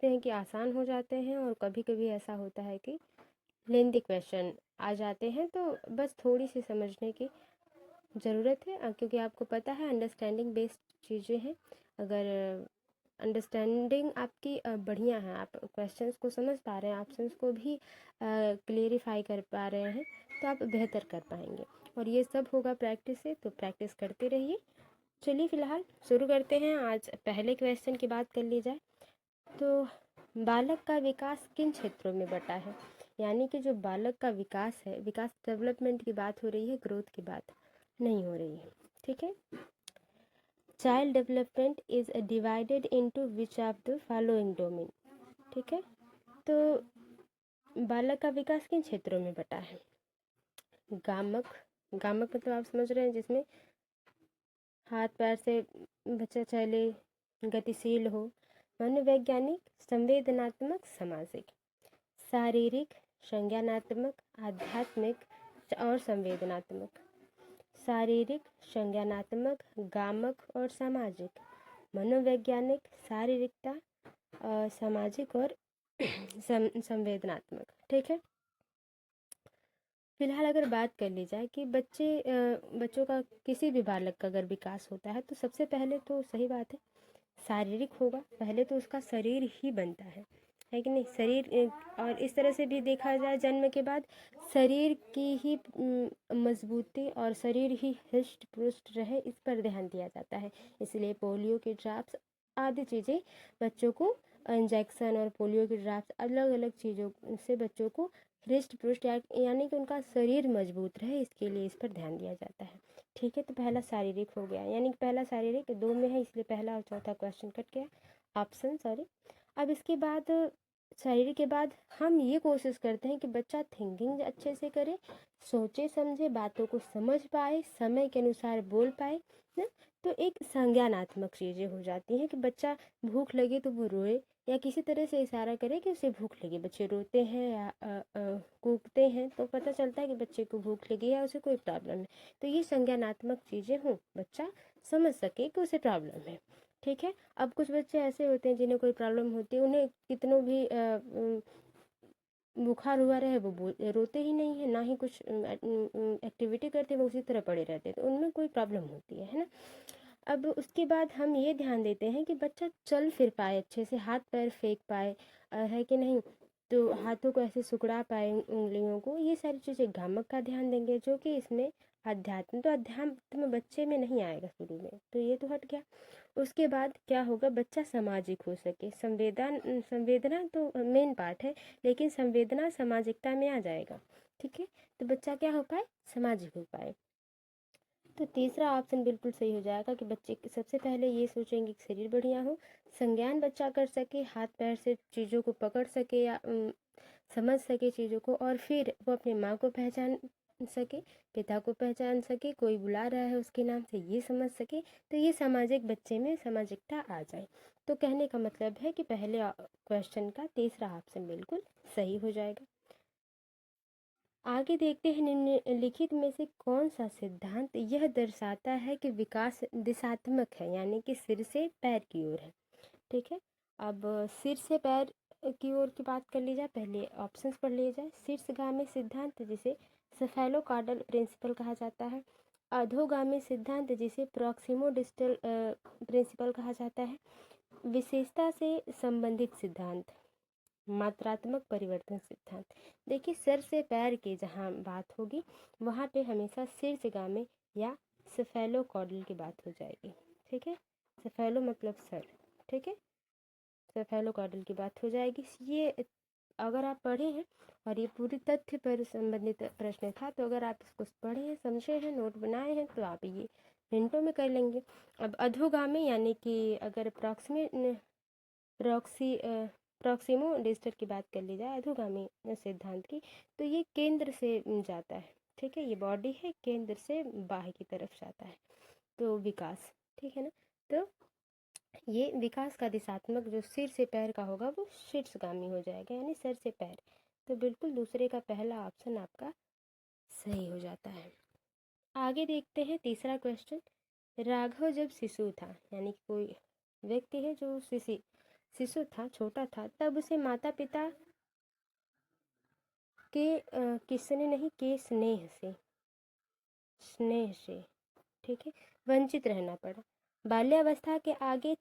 सकते हैं कि आसान हो जाते हैं, और कभी कभी ऐसा होता है कि लेंथी क्वेश्चन आ जाते हैं, तो बस थोड़ी सी समझने की ज़रूरत है। क्योंकि आपको पता है अंडरस्टैंडिंग बेस्ड चीज़ें हैं। अगर अंडरस्टैंडिंग आपकी बढ़िया है, आप क्वेश्चंस को समझ पा रहे हैं, ऑप्शंस को भी क्लियरिफाई कर पा रहे हैं, तो आप बेहतर कर पाएंगे। और ये सब होगा प्रैक्टिस से, तो प्रैक्टिस करते रहिए। चलिए फिलहाल शुरू करते हैं। आज पहले क्वेश्चन की बात कर ली जाए तो बालक का विकास किन क्षेत्रों में बटा है। यानी कि जो बालक का विकास है, विकास डेवलपमेंट की बात हो रही है, ग्रोथ की बात नहीं हो रही है। ठीक है। Child development is divided into which of the following domain. ठीक है। तो बालक का विकास किन क्षेत्रों में बटा है। गामक, गामक मतलब आप समझ रहे हैं, जिसमें हाथ पैर से बच्चा चले, गतिशील हो। मनोवैज्ञानिक, संवेदनात्मक, सामाजिक। शारीरिक, संज्ञानात्मक, आध्यात्मिक और संवेदनात्मक। शारीरिक, संज्ञानात्मक, गामक और सामाजिक। मनोवैज्ञानिक, शारीरिकता, सामाजिक और संवेदनात्मक। ठीक है। फिलहाल अगर बात कर ली जाए कि बच्चों का, किसी भी बालक का अगर विकास होता है, तो सबसे पहले तो सही बात है शारीरिक होगा। पहले तो उसका शरीर ही बनता है कि नहीं। शरीर और इस तरह से भी देखा जाए, जन्म के बाद शरीर की ही मजबूती और शरीर ही हृष्ट पुष्ट रहे, इस पर ध्यान दिया जाता है। इसलिए पोलियो के ड्रॉप्स आदि चीज़ें बच्चों को, इंजेक्शन और पोलियो के ड्रॉप्स, अलग अलग चीज़ों से बच्चों को हृष्ट पुष्ट यानी कि उनका शरीर मजबूत रहे, इसके लिए इस पर ध्यान दिया जाता है। ठीक है। तो पहला शारीरिक हो गया, यानी कि पहला शारीरिक दो में है, इसलिए पहला और चौथा क्वेश्चन कट गया, ऑप्शन सॉरी। अब इसके बाद शारीरिक के बाद हम ये कोशिश करते हैं कि बच्चा थिंकिंग अच्छे से करे, सोचे समझे, बातों को समझ पाए, समय के अनुसार बोल पाए ना। तो एक संज्ञानात्मक चीज़ें हो जाती हैं कि बच्चा भूख लगे तो वो रोए, या किसी तरह से इशारा करे कि उसे भूख लगी। बच्चे रोते हैं या कूकते हैं, तो पता चलता है कि बच्चे को भूख लगी है, उसे कोई प्रॉब्लम है। तो ये संज्ञानात्मक चीज़ें हों, बच्चा समझ सके कि उसे प्रॉब्लम है। ठीक है। अब कुछ बच्चे ऐसे होते हैं जिन्हें कोई प्रॉब्लम होती है, उन्हें कितनों भी बुखार हुआ रहे, वो रोते ही नहीं है, ना ही कुछ एक्टिविटी करते, वो उसी तरह पड़े रहते हैं, तो उनमें कोई प्रॉब्लम होती है ना। अब उसके बाद हम ये ध्यान देते हैं कि बच्चा चल फिर पाए अच्छे से, हाथ पैर फेंक पाए, है कि नहीं। तो हाथों को ऐसे सिकुड़ा पाए, उंगलियों को, ये सारी चीज़ें गामक का ध्यान देंगे, जो कि इसमें अध्यात्म, तो अध्यात्म बच्चे में नहीं आएगा शुरू में, तो ये तो हट गया। उसके बाद क्या होगा, बच्चा सामाजिक हो सके। संवेदना तो मेन पार्ट है, लेकिन संवेदना सामाजिकता में आ जाएगा। ठीक है। तो बच्चा क्या हो पाए, सामाजिक हो पाए। तो तीसरा ऑप्शन बिल्कुल सही हो जाएगा कि बच्चे सबसे पहले ये सोचेंगे कि शरीर बढ़िया हो, संज्ञान बच्चा कर सके, हाथ पैर से चीज़ों को पकड़ सके या समझ सके चीज़ों को, और फिर वो अपने माँ को पहचान सके, पिता को पहचान सके, कोई बुला रहा है उसके नाम से ये समझ सके। तो ये सामाजिक, बच्चे में सामाजिकता आ जाए। तो कहने का मतलब है कि पहले क्वेश्चन का तीसरा ऑप्शन बिल्कुल सही हो जाएगा। आगे देखते हैं, निम्नलिखित में से कौन सा सिद्धांत यह दर्शाता है कि विकास दिशात्मक है, यानी कि सिर से पैर की ओर है। ठीक है। अब सिर से पैर की ओर की बात कर ली जाए, पहले ऑप्शंस पढ़ लिए जाए। शीर्षगामी सिद्धांत, जिसे सेफेलोकार्डल प्रिंसिपल कहा जाता है। अधोगामी सिद्धांत, जिसे प्रॉक्सिमो डिस्टल प्रिंसिपल कहा जाता है। विशेषता से संबंधित सिद्धांत, मात्रात्मक परिवर्तन सिद्धांत। देखिए, सर से पैर की जहाँ बात होगी, वहाँ पे हमेशा शीर्षगामी या सेफेलोकॉर्डल की बात हो जाएगी। ठीक है। सेफेलो मतलब सर। ठीक है। सेफेलोकॉर्डल की बात हो जाएगी। ये अगर आप पढ़े हैं, और ये पूरी तथ्य पर संबंधित प्रश्न था, तो अगर आप इसको पढ़े हैं, समझे हैं, नोट बनाए हैं, तो आप ये मिनटों में कर लेंगे। अब अधोगामी, यानी कि अगर प्रॉक्सिमो डिस्टर की बात कर ली जाए, अधोगामी सिद्धांत की, तो ये केंद्र से जाता है। ठीक है। ये बॉडी है, केंद्र से बाहर की तरफ जाता है, तो विकास। ठीक है ना। तो ये विकास का दिशात्मक जो सिर से पैर का होगा, वो शीर्षगामी हो जाएगा, यानी सर से पैर। तो बिल्कुल दूसरे का पहला ऑप्शन आपका सही हो जाता है। आगे देखते हैं तीसरा क्वेश्चन। राघव जब शिशु था, यानी कि कोई व्यक्ति है जो शिशु था, छोटा था, तब उसे माता पिता के किसने नहीं के स्नेह से, ठीक है, वंचित रहना पड़ा। बाल्यावस्था के आगे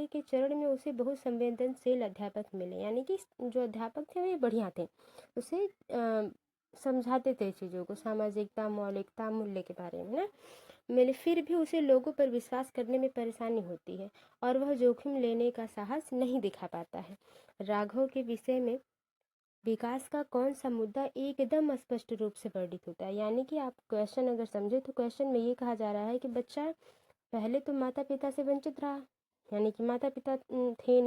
के चरण में उसे बहुत संवेदनशील अध्यापक मिले, यानी कि जो अध्यापक थे वे बढ़िया थे, उसे समझाते थे चीज़ों को, सामाजिकता, मौलिकता, मूल्य के बारे में ना मिले। फिर भी उसे लोगों पर विश्वास करने में परेशानी होती है और वह जोखिम लेने का साहस नहीं दिखा पाता है। राघव के विषय में विकास का कौन सा मुद्दा एकदम स्पष्ट रूप से वर्णित होता है, यानी कि आप क्वेश्चन अगर समझे तो क्वेश्चन में ये कहा जा रहा है कि बच्चा पहले तो माता पिता से वंचित रहा, यानी कि माता पिता थे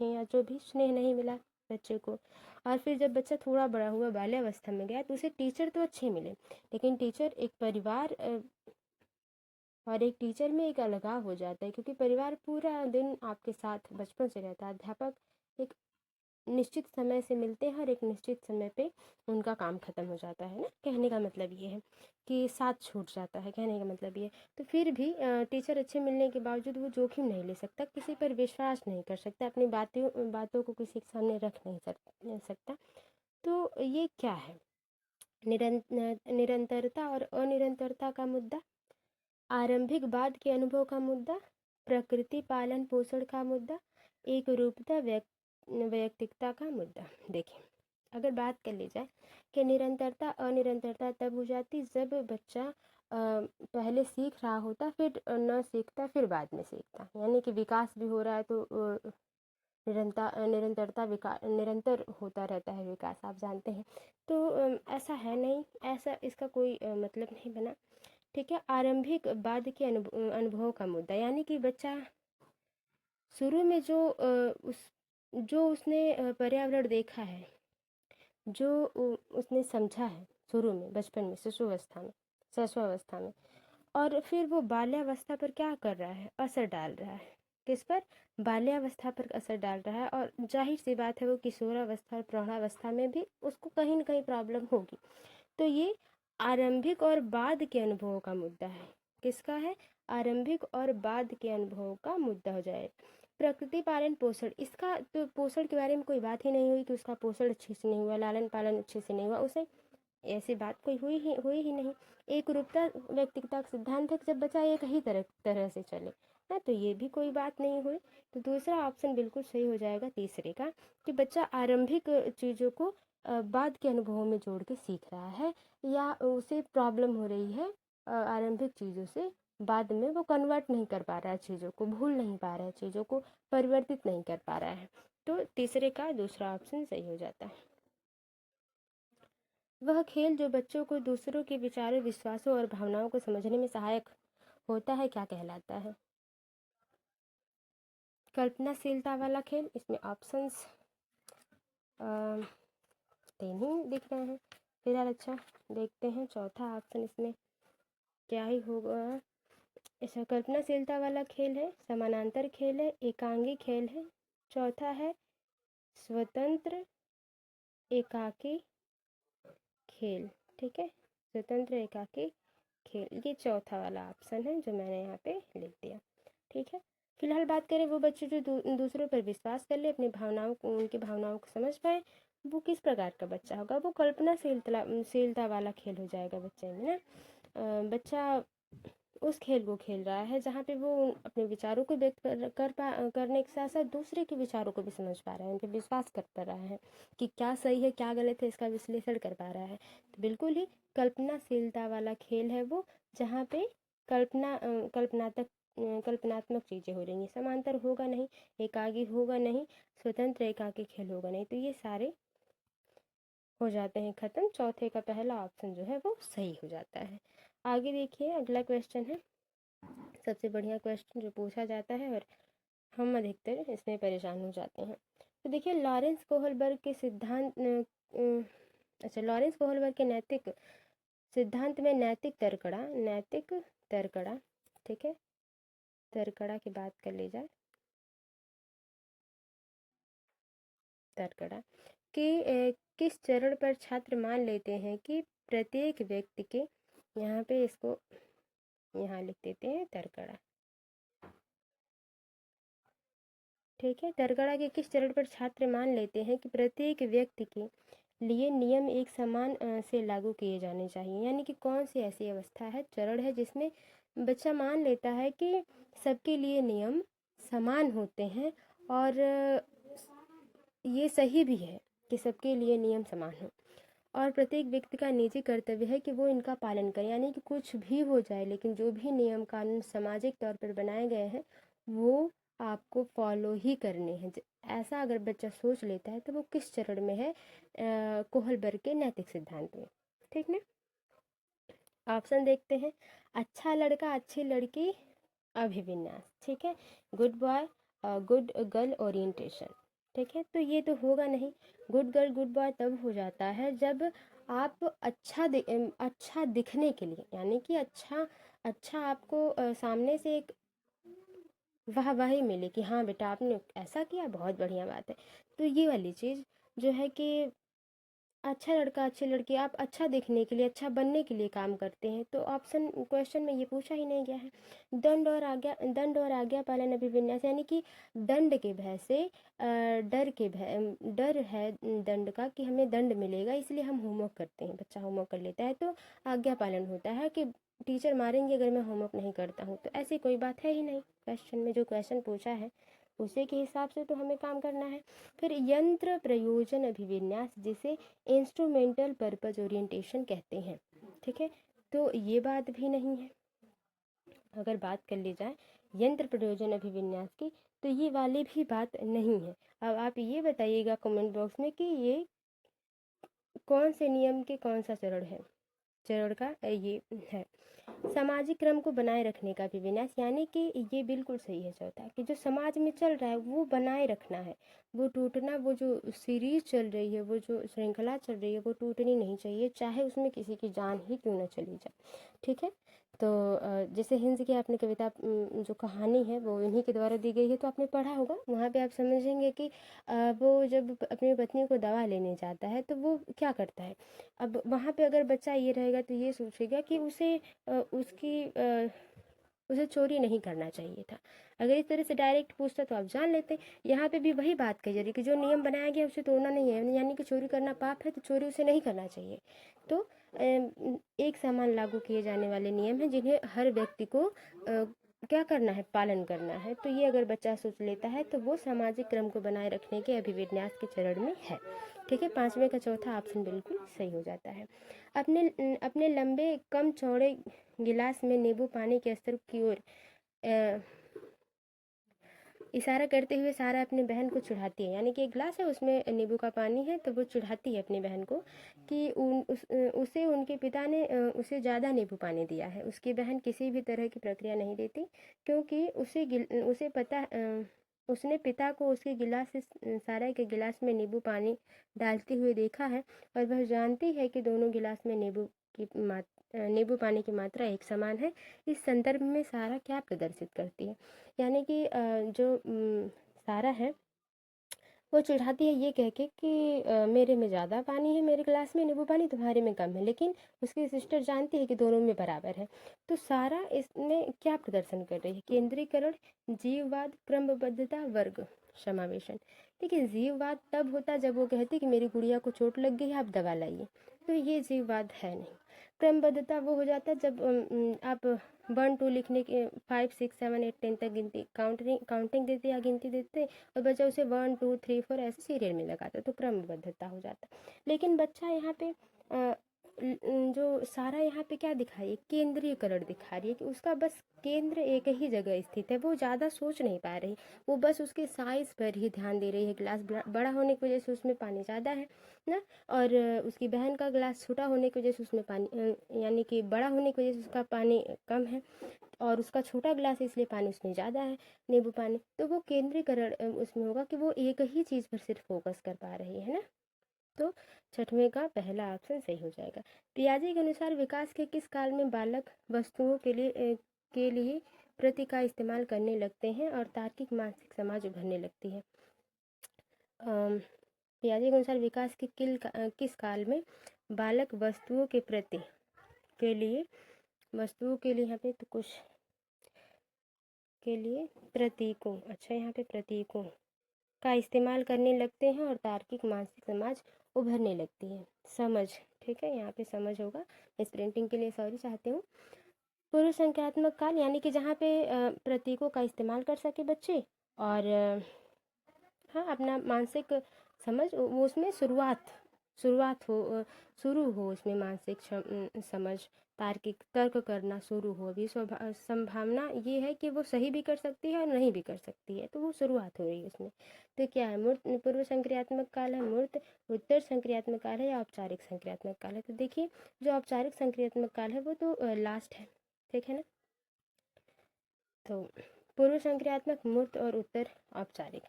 या जो भी स्नेह नहीं मिला बच्चे को। और फिर जब बच्चा थोड़ा बड़ा हुआ, बाल्यावस्था में गया, तो उसे टीचर तो अच्छे मिले, लेकिन टीचर एक परिवार और एक टीचर में एक अलगाव हो जाता है, क्योंकि परिवार पूरा दिन आपके साथ बचपन से रहता है। अध्यापक एक निश्चित समय से मिलते हैं और एक निश्चित समय पे उनका काम खत्म हो जाता है ना, कहने का मतलब ये है कि साथ छूट जाता है, कहने का मतलब ये। तो फिर भी टीचर अच्छे मिलने के बावजूद वो जोखिम नहीं ले सकता, किसी पर विश्वास नहीं कर सकता, अपनी बातों को किसी के सामने रख नहीं सकता। तो ये क्या है? निरंतरता और अनिरंतरता का मुद्दा, आरंभिक बाद के अनुभव का मुद्दा, प्रकृति पालन पोषण का मुद्दा, एक रूपता वैयक्तिकता का मुद्दा। देखिए, अगर बात कर ली जाए कि निरंतरता अनिरंतरता तब हो जाती जब बच्चा पहले सीख रहा होता, फिर न सीखता, फिर बाद में सीखता, यानी कि विकास भी हो रहा है तो निरंतरता निरंतर होता रहता है विकास, आप जानते हैं। तो ऐसा है नहीं, ऐसा इसका कोई मतलब नहीं बना, ठीक है। आरंभिक बाद के अनुभव का मुद्दा, यानी कि बच्चा शुरू में जो उसने पर्यावरण देखा है, जो उसने समझा है शुरू में, बचपन में, शिशुअवस्था में, और फिर वो बाल्यावस्था पर क्या कर रहा है, असर डाल रहा है। किस पर? बाल्यावस्था पर असर डाल रहा है, और जाहिर सी बात है वो किशोरावस्था और प्रौढ़ावस्था में भी उसको कहीं ना कहीं प्रॉब्लम होगी। तो ये आरंभिक और बाद के अनुभवों का मुद्दा है। किसका है? आरंभिक और बाद के अनुभवों का मुद्दा हो जाए। प्रकृति पालन पोषण, इसका तो पोषण के बारे में कोई बात ही नहीं हुई कि उसका पोषण अच्छे से नहीं हुआ, लालन पालन अच्छे से नहीं हुआ, उसे ऐसी बात कोई हुई ही नहीं। एक रूपता व्यक्तिगता का सिद्धांत है कि जब बच्चा एक ही तरह से चले ना, तो ये भी कोई बात नहीं हुई। तो दूसरा ऑप्शन बिल्कुल सही हो जाएगा, तीसरे का, कि बच्चा आरंभिक चीज़ों को बाद के अनुभवों में जोड़ के सीख रहा है, या उसे प्रॉब्लम हो रही है आरंभिक चीज़ों से, बाद में वो कन्वर्ट नहीं कर पा रहा है चीज़ों को, भूल नहीं पा रहा है चीज़ों को, परिवर्तित नहीं कर पा रहा है। तो तीसरे का दूसरा ऑप्शन सही हो जाता है। वह खेल जो बच्चों को दूसरों के विचारों, विश्वासों और भावनाओं को समझने में सहायक होता है, क्या कहलाता है? कल्पनाशीलता वाला खेल। इसमें ऑप्शंस तीन ही दिख रहे हैं फिलहाल। अच्छा, देखते हैं चौथा ऑप्शन इसमें क्या ही होगा। ऐसा कल्पनाशीलता वाला खेल है, समानांतर खेल है, एकांगी खेल है, चौथा है स्वतंत्र एकाकी खेल, ठीक है, स्वतंत्र एकाकी खेल, ये चौथा वाला ऑप्शन है जो मैंने यहाँ पे लिख दिया, ठीक है। फिलहाल बात करें वो बच्चे जो दूसरों पर विश्वास कर ले, अपनी भावनाओं को, उनकी भावनाओं को समझ पाए, वो किस प्रकार का बच्चा होगा? वो कल्पनाशीलता वाला खेल हो जाएगा बच्चे में ना। बच्चा उस खेल को खेल रहा है जहाँ पे वो अपने विचारों को व्यक्त करने के साथ साथ दूसरे के विचारों को भी समझ पा रहा है, उन पर विश्वास कर पा रहा है कि क्या सही है क्या गलत है, इसका विश्लेषण कर पा रहा है। तो बिल्कुल ही कल्पनाशीलता वाला खेल है वो, जहाँ पे कल्पनात्मक चीज़ें हो रही हैं। समांतर होगा नहीं, एकाकी होगा नहीं, स्वतंत्र एकाकी खेल होगा नहीं, तो ये सारे हो जाते हैं खत्म। चौथे का पहला ऑप्शन जो है वो सही हो जाता है। आगे देखिए, अगला क्वेश्चन है सबसे बढ़िया क्वेश्चन जो पूछा जाता है, और हम अधिकतर इसमें परेशान हो जाते हैं। तो देखिए, लॉरेंस कोहलबर्ग के अच्छा, लॉरेंस कोहलबर्ग के नैतिक सिद्धांत में नैतिक तर्कड़ा, ठीक है, तर्कड़ा की बात कर ली जाए, तर्कड़ा कि किस चरण पर छात्र मान लेते हैं कि प्रत्येक व्यक्ति के, यहाँ पे इसको यहाँ लिख देते हैं तर्कड़ा, ठीक है। तरगड़ा के किस चरण पर छात्र मान लेते हैं कि प्रत्येक व्यक्ति के लिए नियम एक समान से लागू किए जाने चाहिए? यानी कि कौन सी ऐसी अवस्था है, चरण है, जिसमें बच्चा मान लेता है कि सबके लिए नियम समान होते हैं और ये सही भी है कि सबके लिए नियम समान हो, और प्रत्येक व्यक्ति का निजी कर्तव्य है कि वो इनका पालन करे। यानी कि कुछ भी हो जाए, लेकिन जो भी नियम कानून सामाजिक तौर पर बनाए गए हैं वो आपको फॉलो ही करने हैं। ऐसा अगर बच्चा सोच लेता है तो वो किस चरण में है? कोहलबर्ग के नैतिक सिद्धांत में। ठीक ना। ऑप्शन देखते हैं। अच्छा लड़का अच्छी लड़की अभिविन्यास, ठीक है। Good boy good girl orientation, ठीक है। तो ये तो होगा नहीं। गुड गर्ल गुड बॉय तब हो जाता है जब आप अच्छा दिखने के लिए, यानी कि अच्छा आपको सामने से एक वाहवाही मिले कि हाँ बेटा आपने ऐसा किया, बहुत बढ़िया बात है। तो ये वाली चीज़ जो है कि अच्छा लड़का अच्छी लड़की, आप अच्छा दिखने के लिए, अच्छा बनने के लिए काम करते हैं। तो ऑप्शन क्वेश्चन में ये पूछा ही नहीं गया है। दंड और आज्ञा पालन अभिविन्यास, यानी कि दंड के भय से डर है दंड का कि हमें दंड मिलेगा, इसलिए हम होमवर्क करते हैं। बच्चा होमवर्क कर लेता है तो आज्ञा पालन होता है कि टीचर मारेंगे अगर मैं होमवर्क नहीं करता हूँ। तो ऐसी कोई बात है ही नहीं। क्वेश्चन में जो क्वेश्चन पूछा है उसी के हिसाब से तो हमें काम करना है। फिर यंत्र प्रयोजन अभिविन्यास, जिसे इंस्ट्रूमेंटल पर्पज ओरिएंटेशन कहते हैं, ठीक है। तो ये बात भी नहीं है। अगर बात कर ली जाए यंत्र प्रयोजन अभिविन्यास की, तो ये वाली भी बात नहीं है। अब आप ये बताइएगा कमेंट बॉक्स में कि ये कौन से नियम के कौन सा चरण का ये है। सामाजिक क्रम को बनाए रखने का भी विन्यास, यानी कि ये बिल्कुल सही है चौथा, कि जो समाज में चल रहा है वो बनाए रखना है, वो टूटना, वो जो सीरीज चल रही है, वो जो श्रृंखला चल रही है वो टूटनी नहीं चाहिए, चाहे उसमें किसी की जान ही क्यों ना चली जाए। ठीक है। तो जैसे हिंस की आपने कविता जो कहानी है वो इन्हीं के द्वारा दी गई है, तो आपने पढ़ा होगा। वहाँ पे आप समझेंगे कि वो जब अपनी पत्नी को दवा लेने जाता है तो वो क्या करता है। अब वहाँ पे अगर बच्चा ये रहेगा तो ये सोचेगा कि उसे चोरी नहीं करना चाहिए था। अगर इस तरह से डायरेक्ट पूछता तो आप जान लेते। यहाँ पे भी वही बात कही जा रही कि जो नियम बनाया गया उसे तोड़ना नहीं है, यानी कि चोरी करना पाप है तो चोरी उसे नहीं करना चाहिए। तो एक समान लागू किए जाने वाले नियम हैं जिन्हें हर व्यक्ति को क्या करना है, पालन करना है। तो ये अगर बच्चा सोच लेता है तो वो सामाजिक क्रम को बनाए रखने के अभिविन्यास के चरण में है। ठीक है। पांचवें का चौथा ऑप्शन बिल्कुल सही हो जाता है। अपने लंबे कम चौड़े गिलास में नींबू पानी के स्तर की ओर इशारा करते हुए सारा अपनी बहन को चिढ़ाती है। यानी कि एक गिलास है उसमें नींबू का पानी है, तो वो चिढ़ाती है अपनी बहन को कि उसे उनके पिता ने उसे ज़्यादा नींबू पानी दिया है। उसकी बहन किसी भी तरह की प्रक्रिया नहीं देती, क्योंकि उसे पता उसने पिता को उसके गिलास से सारा के गिलास में नींबू पानी डालते हुए देखा है, और वह जानती है कि दोनों गिलास में नींबू पानी की मात्रा एक समान है। इस संदर्भ में सारा क्या प्रदर्शित करती है, यानी कि जो सारा है वो चिढ़ाती है ये कह के कि मेरे में ज़्यादा पानी है, मेरे गिलास में नींबू पानी, तुम्हारे में कम है। लेकिन उसकी सिस्टर जानती है कि दोनों में बराबर है। तो सारा इसमें क्या प्रदर्शन कर रही है? केंद्रीकरण, जीववाद, क्रमबद्धता, वर्ग समावेशन। देखिए जीववाद तब होता जब वो कहती कि मेरी गुड़िया को चोट लग गई है, आप दवा लाइए। तो ये जीववाद है नहीं। क्रमबद्धता वो हो जाता है जब आप 1 2 लिखने के 5 6 7 8 10 तक गिनती काउंटिंग देते या गिनती देते, और बच्चा उसे 1 2 3 4 ऐसे सीरियल में लगाता, तो क्रमबद्धता हो जाता। लेकिन बच्चा यहाँ पे जो सारा यहाँ पे क्या दिखा रही है, केंद्रीयकरण दिखा रही है कि उसका बस केंद्र एक ही जगह स्थित है, वो ज़्यादा सोच नहीं पा रही, वो बस उसके साइज पर ही ध्यान दे रही है। गिलास बड़ा होने की वजह से उसमें पानी ज़्यादा है ना, और उसकी बहन का गिलास छोटा होने की वजह से उसमें पानी यानी कि बड़ा होने की वजह से उसका पानी कम है, और उसका छोटा गिलास है इसलिए पानी उसमें ज़्यादा है, नींबू पानी। तो वो केंद्रीकरण उसमें होगा कि वो एक ही चीज़ पर सिर्फ फोकस कर पा रही है ना। तो छठवें का पहला ऑप्शन सही हो जाएगा। पियाजे के अनुसार विकास के किस काल में बालक वस्तुओं के लिए प्रति का इस्तेमाल करने लगते हैं और तार्किक मानसिक समाज उभरने लगती है? पियाजे के अनुसार विकास के किस काल में बालक वस्तुओं के लिए यहाँ पे तो कुछ के लिए प्रतीकों, अच्छा यहाँ पे प्रतीकों का इस्तेमाल करने लगते हैं और तार्किक मानसिक समाज उभरने लगती है। समझ, ठीक है, यहाँ पे समझ होगा, इस प्रिंटिंग के लिए सॉरी चाहती हूँ। पूर्व संख्यात्मक काल यानी कि जहाँ पे प्रतीकों का इस्तेमाल कर सके बच्चे और हाँ अपना मानसिक समझ वो उसमें शुरुआत हो, शुरू हो उसमें मानसिक समझ, तार्किक तर्क करना शुरू हो। अभी संभावना ये है कि वो सही भी कर सकती है और नहीं भी कर सकती है, तो वो शुरुआत हो रही है उसमें। तो क्या है, मूर्त पूर्व संक्रियात्मक काल है मूर्त, उत्तर संक्रियात्मक काल है या औपचारिक संक्रियात्मक काल है। तो देखिए जो औपचारिक संक्रियात्मक काल है वो तो लास्ट है, ठीक है ना। तो पूर्व संक्रियात्मक मूर्त और उत्तर औपचारिक।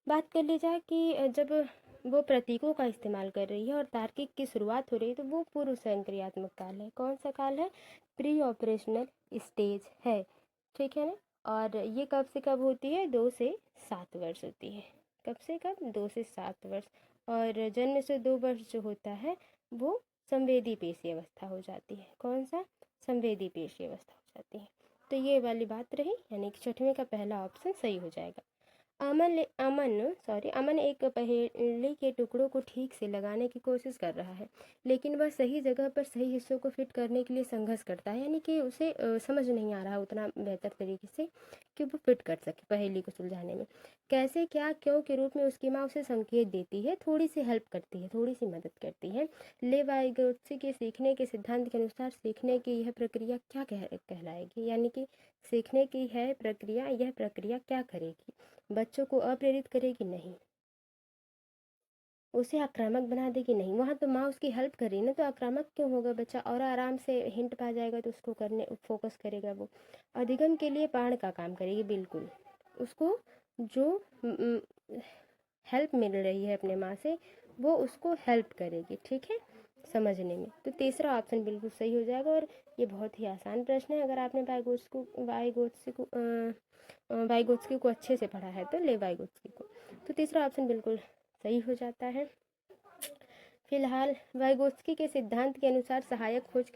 बात कर ली जाए कि जब वो प्रतीकों का इस्तेमाल कर रही है और तार्किक की शुरुआत हो रही है तो वो पूर्व संक्रियात्मक काल है। कौन सा काल है, प्री ऑपरेशनल स्टेज है, ठीक है ना। और ये कब से कब होती है, 2 से 7 वर्ष होती है। कब से कब, 2 से 7 वर्ष। और जन्म से 2 वर्ष जो होता है वो संवेदी पेशी अवस्था हो जाती है। कौन सा, संवेदी पेशी अवस्था हो जाती है। तो ये वाली बात रही, यानी कि छठवें का पहला ऑप्शन सही हो जाएगा। अमन एक पहेली के टुकड़ों को ठीक से लगाने की कोशिश कर रहा है, लेकिन वह सही जगह पर सही हिस्सों को फिट करने के लिए संघर्ष करता है, यानी कि उसे समझ नहीं आ रहा उतना बेहतर तरीके से कि वो फिट कर सके पहेली को सुलझाने में। कैसे, क्या, क्यों के रूप में उसकी माँ उसे संकेत देती है, थोड़ी सी हेल्प करती है, थोड़ी सी मदद करती है। लेवाइगोत्स्की के सीखने के सिद्धांत के अनुसार सीखने की यह प्रक्रिया क्या कहलाएगी, यानी कि सीखने की है प्रक्रिया, यह प्रक्रिया क्या करेगी, बच्चों को अप्रेरित करेगी, नहीं, उसे आक्रामक बना देगी, नहीं। वहाँ तो माँ उसकी हेल्प कर रही है ना, तो आक्रामक क्यों होगा बच्चा, और आराम से हिंट पा जाएगा तो उसको करने फोकस करेगा। वो अधिगम के लिए बाण का काम करेगी, बिल्कुल उसको जो हेल्प मिल रही है अपने माँ से वो उसको हेल्प करेगी, ठीक है, समझने में। तो तीसरा ऑप्शन बिल्कुल सही हो जाएगा। और ये बहुत ही आसान प्रश्न है, अगर आपने वाइगोत्स्की को अच्छे से पढ़ा है तो वाइगोत्स्की को। तो तीसरा ऑप्शन बिल्कुल सही हो जाता है। फिलहाल वाइगोत्स्की के सिद्धांत के अनुसार सहायक खोज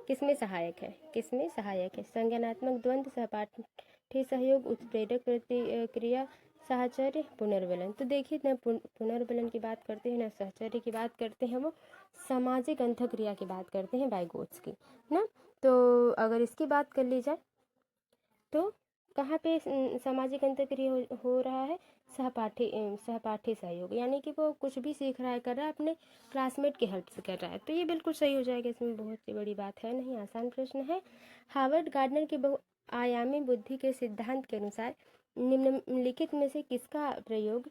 किसमें सहायक है, संज्ञानात्मक द्वंद्व, सहपाठी सहयोग, उत्प्रेरक प्रतिक्रिया, साहचर्य, पुनर्बलन। तो देखिए ना, पुनर्बलन की बात करते हैं ना साहचर्य की बात करते हैं, वो सामाजिक अंतःक्रिया की बात करते हैं वाइगोत्स्की ना। तो अगर इसकी बात कर ली जाए तो कहाँ पे सामाजिक अंतःक्रिया हो रहा है, सहपाठी सहयोग, यानी कि वो कुछ भी सीख रहा है, कर रहा है, अपने क्लासमेट की हेल्प से कर रहा है। तो ये बिल्कुल सही हो जाएगा, इसमें बहुत सी बड़ी बात है नहीं, आसान प्रश्न है। हार्वर्ड गार्डनर के बहुआयामी बुद्धि के सिद्धांत के अनुसार निम्नलिखित में से किसका प्रयोग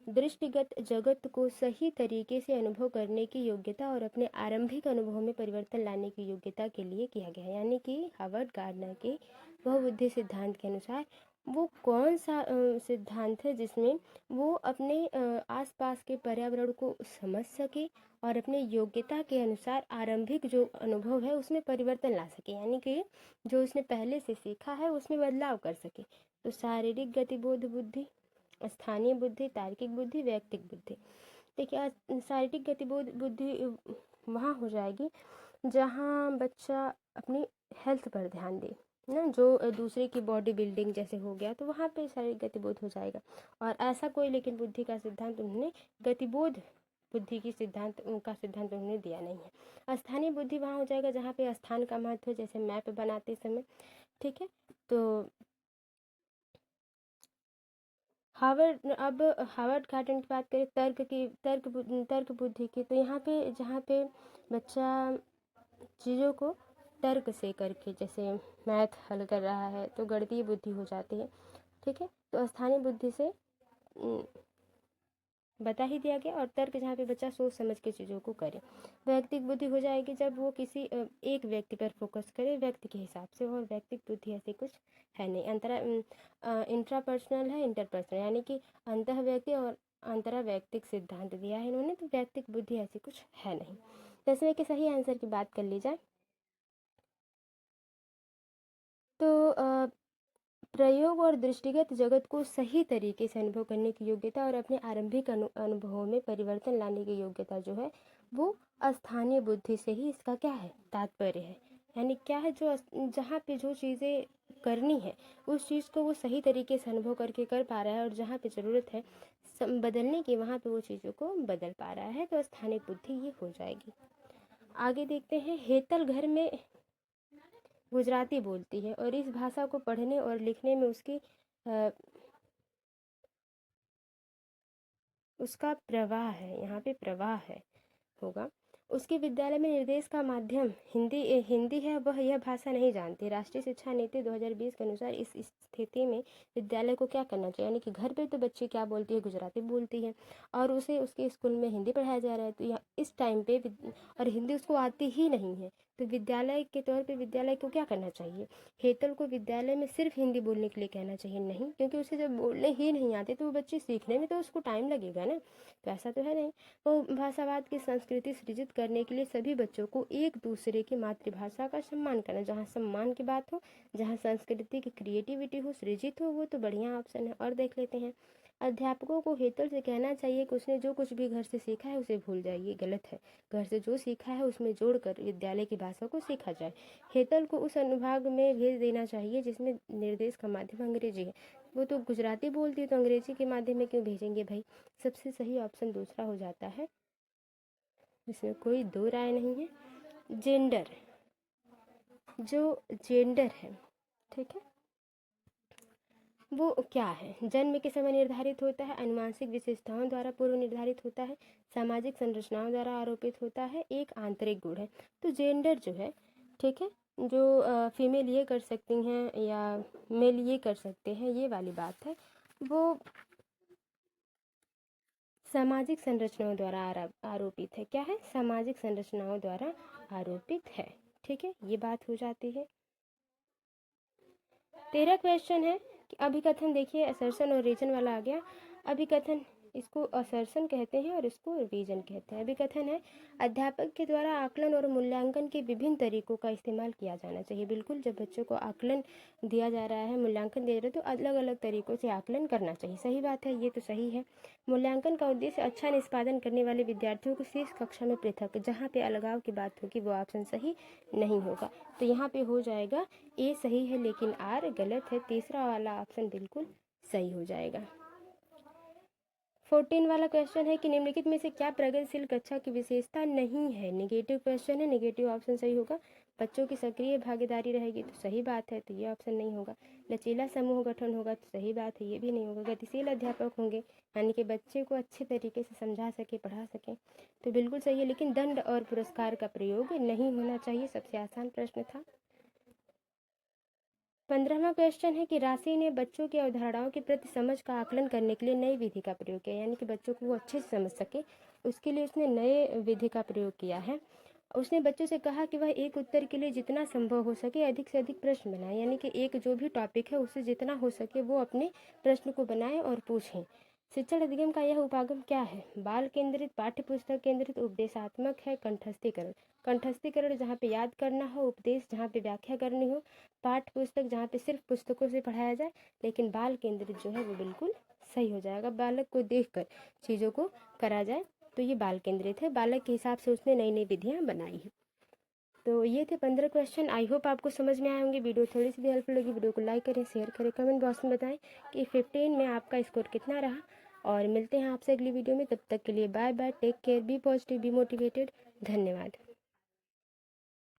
दृष्टिगत जगत को सही तरीके से अनुभव करने की योग्यता और अपने आरंभिक अनुभव में परिवर्तन लाने की योग्यता के लिए किया गया है, यानी कि हार्वर्ड गार्डनर के बहुबुद्धि सिद्धांत के अनुसार वो कौन सा सिद्धांत है जिसमें वो अपने आसपास के पर्यावरण को समझ सके और अपने योग्यता के अनुसार आरंभिक जो अनुभव है उसमें परिवर्तन ला सके, यानी कि जो उसने पहले से सीखा है उसमें बदलाव कर सके। तो शारीरिक गतिबोध बुद्धि, स्थानीय बुद्धि, तार्किक बुद्धि, वैयक्तिक बुद्धि। देखिए शारीरिक गतिबोध बुद्धि वहाँ हो जाएगी जहाँ बच्चा अपनी हेल्थ पर ध्यान दे ना, जो दूसरे की बॉडी बिल्डिंग जैसे हो गया तो वहाँ पे शारीरिक गतिबोध हो जाएगा। और ऐसा कोई लेकिन बुद्धि का सिद्धांत उन्होंने गतिबोध बुद्धि की सिद्धांत उनका सिद्धांत उन्होंने दिया नहीं है। स्थानीय बुद्धि वहाँ हो जाएगा जहाँ पे स्थान का महत्व, जैसे मैप बनाते समय, ठीक है। तो हार्वर्ड गार्डन की बात करें तर्क बुद्धि की, तो यहाँ पे जहाँ पे बच्चा चीज़ों को तर्क से करके, जैसे मैथ हल कर रहा है तो गणितीय बुद्धि हो जाती है, ठीक है। तो स्थानीय बुद्धि से बता ही दिया गया, और तर्क जहाँ पे बच्चा सोच समझ के चीज़ों को करे। वैयक्तिक बुद्धि हो जाएगी जब वो किसी एक व्यक्ति पर फोकस करे व्यक्ति के हिसाब से, और वैयक्तिक बुद्धि ऐसे कुछ है नहीं। इंट्रापर्सनल है, इंटरपर्सनल, यानी कि अंतः व्यक्ति और अंतरा वैयक्तिक सिद्धांत दिया है इन्होंने, तो वैयक्तिक बुद्धि ऐसी कुछ है नहीं। 10वें के सही आंसर की बात कर ली जाए तो प्रयोग और दृष्टिगत जगत को सही तरीके से अनुभव करने की योग्यता और अपने आरंभिक अनुभवों में परिवर्तन लाने की योग्यता जो है वो स्थानीय बुद्धि से ही इसका क्या है, तात्पर्य है। यानी क्या है, जो जहाँ पे जो चीज़ें करनी है उस चीज़ को वो सही तरीके से अनुभव करके कर पा रहा है, और जहाँ पे ज़रूरत है बदलने की वहाँ पे वो चीज़ों को बदल पा रहा है, तो स्थानिक बुद्धि ये हो जाएगी। आगे देखते हैं, हेतल घर में गुजराती बोलती है और इस भाषा को पढ़ने और लिखने में उसका प्रवाह है, यहाँ पे प्रवाह है होगा। उसके विद्यालय में निर्देश का माध्यम हिंदी है, वह यह भाषा नहीं जानती। राष्ट्रीय शिक्षा नीति 2020 के अनुसार इस स्थिति में विद्यालय को क्या करना चाहिए, यानी कि घर पे तो बच्चे क्या बोलती है, गुजराती बोलती है, और उसे उसके स्कूल में हिंदी पढ़ाया जा रहा है, तो यहाँ इस टाइम पे और हिंदी उसको आती ही नहीं है, तो विद्यालय के तौर पे विद्यालय को क्या करना चाहिए, हेतल को विद्यालय में सिर्फ हिंदी बोलने के लिए कहना चाहिए। नहीं, क्योंकि उसे जब बोलने ही नहीं आते तो वो बच्चे सीखने में तो उसको टाइम लगेगा ना, तो ऐसा तो है नहीं। वो भाषावाद की संस्कृति सृजित करने के लिए सभी बच्चों को एक दूसरे की मातृभाषा का सम्मान करना, जहाँ सम्मान की बात हो, जहाँ संस्कृति की क्रिएटिविटी हो, सृजित हो, वो तो बढ़िया ऑप्शन है। और देख लेते हैं, अध्यापकों को हेतल से कहना चाहिए कि उसने जो कुछ भी घर से सीखा है उसे भूल जाए, ये गलत है। घर से जो सीखा है उसमें जोड़कर विद्यालय की भाषा को सीखा जाए। हेतल को उस अनुभाग में भेज देना चाहिए जिसमें निर्देश का माध्यम अंग्रेजी है। वो तो गुजराती बोलती है, तो अंग्रेजी के माध्यम में क्यों भेजेंगे भाई। सबसे सही ऑप्शन दूसरा हो जाता है, इसमें कोई दो राय नहीं है। जेंडर, जो जेंडर है, ठीक है, वो क्या है, जन्म के समय निर्धारित होता है, आनुवंशिक विशेषताओं द्वारा पूर्व निर्धारित होता है, सामाजिक संरचनाओं द्वारा आरोपित होता है, एक आंतरिक गुण है। तो जेंडर जो है, ठीक है, जो फीमेल ये कर सकती हैं या मेल ये कर सकते हैं, ये वाली बात है, वो सामाजिक संरचनाओं द्वारा आरोपित है। क्या है, सामाजिक संरचनाओं द्वारा आरोपित है, ठीक है, ये बात हो जाती है। 13 क्वेश्चन है कि अभिकथन, देखिए असर्शन और रीजन वाला आ गया। अभिकथन, इसको असर्शन कहते हैं और इसको रीजन कहते हैं। अभिकथन है, अध्यापक के द्वारा आकलन और मूल्यांकन के विभिन्न तरीकों का इस्तेमाल किया जाना चाहिए। बिल्कुल, जब बच्चों को आकलन दिया जा रहा है, मूल्यांकन दिया जा रहा है, तो अलग अलग तरीकों से आकलन करना चाहिए। सही बात है, ये तो सही है। मूल्यांकन का उद्देश्य अच्छा निष्पादन करने वाले विद्यार्थियों को शीर्ष कक्षा में पृथक, जहाँ पे अलगाव की बात होगी वो ऑप्शन सही नहीं होगा, तो यहाँ पे हो जाएगा ए सही है लेकिन आर गलत है। तीसरा वाला ऑप्शन बिल्कुल सही हो जाएगा। 14 वाला क्वेश्चन है कि निम्नलिखित में से क्या प्रगतिशील कक्षा की विशेषता नहीं है। नेगेटिव क्वेश्चन है, नेगेटिव ऑप्शन सही होगा। बच्चों की सक्रिय भागीदारी रहेगी, तो सही बात है, तो ये ऑप्शन नहीं होगा। लचीला समूह गठन होगा, तो सही बात है, ये भी नहीं होगा। गतिशील अध्यापक होंगे, यानी कि बच्चे को अच्छे तरीके से समझा सके, पढ़ा सके, तो बिल्कुल सही है। लेकिन दंड और पुरस्कार का प्रयोग नहीं होना चाहिए, सबसे आसान प्रश्न था। 15वां क्वेश्चन है कि राशि ने बच्चों की अवधारणाओं के प्रति समझ का आकलन करने के लिए नई विधि का प्रयोग किया, यानी कि बच्चों को वो अच्छे से समझ सके, उसके लिए उसने नए विधि का प्रयोग किया है। उसने बच्चों से कहा कि वह एक उत्तर के लिए जितना संभव हो सके अधिक से अधिक प्रश्न बनाए, यानी कि एक जो भी टॉपिक है उससे जितना हो सके वो अपने प्रश्न को बनाए और पूछें। शिक्षण अधिगम का यह उपागम क्या है, बाल केंद्रित, पाठ्य पुस्तक केंद्रित, उपदेशात्मक है, कंठस्थीकरण। कंठस्थीकरण जहाँ पे याद करना हो, उपदेश जहाँ पे व्याख्या करनी हो, पाठ्य पुस्तक जहाँ पे सिर्फ पुस्तकों से पढ़ाया जाए, लेकिन बाल केंद्रित जो है वो बिल्कुल सही हो जाएगा, बालक को देखकर चीज़ों को करा जाए, तो ये बाल केंद्रित है। बालक के हिसाब से उसने नई नई विधियाँ बनाई हैं। तो ये थे 15 क्वेश्चन। आई होप आपको समझ में आए होंगे। वीडियो थोड़ी सी भी हेल्पफुल लगी, वीडियो को लाइक करें, शेयर करें, कमेंट बॉक्स में बताएं कि 15 में आपका स्कोर कितना रहा। और मिलते हैं आपसे अगली वीडियो में, तब तक के लिए bye bye, take care, be positive, be motivated. धन्यवाद।